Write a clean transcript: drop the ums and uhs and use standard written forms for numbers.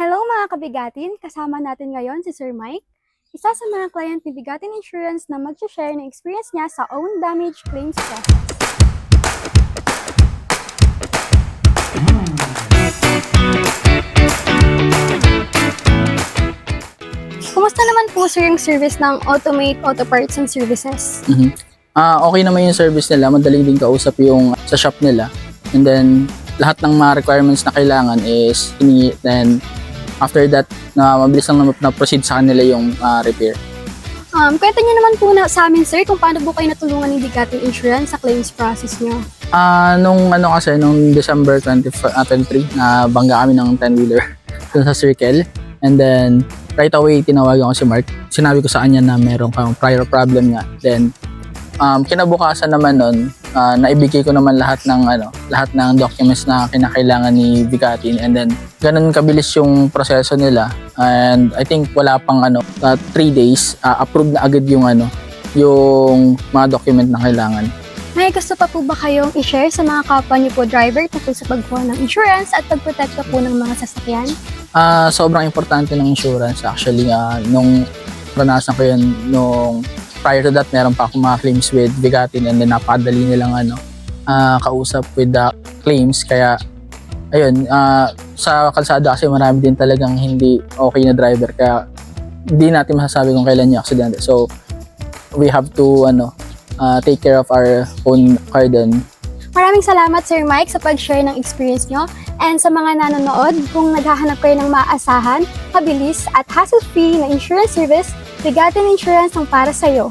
Hello mga kabigatin! Kasama natin ngayon si Sir Mike, isa sa mga client ni Bigatin Insurance na mag-share ng experience niya sa own damage claims process. Kumusta naman po sir yung service ng Automate Auto Parts and Services? Okay naman yung service nila, madaling din kausap yung sa shop nila. And then, lahat ng mga requirements na kailangan is hiningi. Then, after that, mabilis lang na proceed sa kanila yung repair. Kwento niyo naman po sa amin sir kung paano po kayo natulungan ni Bigatin Insurance sa claims process niyo. Nung December 2023, bangga kami ng 10-wheeler dun sa Circle. And then, right away, tinawagan ko si Mark. Sinabi ko sa kanya na meron kang prior problem nga. Then, kinabukasan naman nun, naibigay ko naman lahat ng documents na kinakailangan ni Bigatin, and then ganun kabilis yung proseso nila, and I think wala pang 3 days approved na agad yung mga document na kailangan. May gusto pa po ba kayong i-share sa mga kapwa niyo po driver tungkol sa pagkuha ng insurance at pagprotekta po ng mga sasakyan? Sobrang importante ng insurance actually. Nung ranasan ko yun nung prior to that, meron pa akong mga claims with Bigatin, and then napakadali nilang kausap with the claims. Kaya, ayun, sa kalsada kasi marami din talagang hindi okay na driver. Kaya, hindi natin masasabi kung kailan yung aksidente. So, we have to take care of our own car din. Maraming salamat Sir Mike sa pag-share ng experience nyo. And sa mga nanonood, kung naghahanap kayo ng maaasahan, mabilis at hassle-free na insurance service, Bigatin Insurance ang para sa'yo.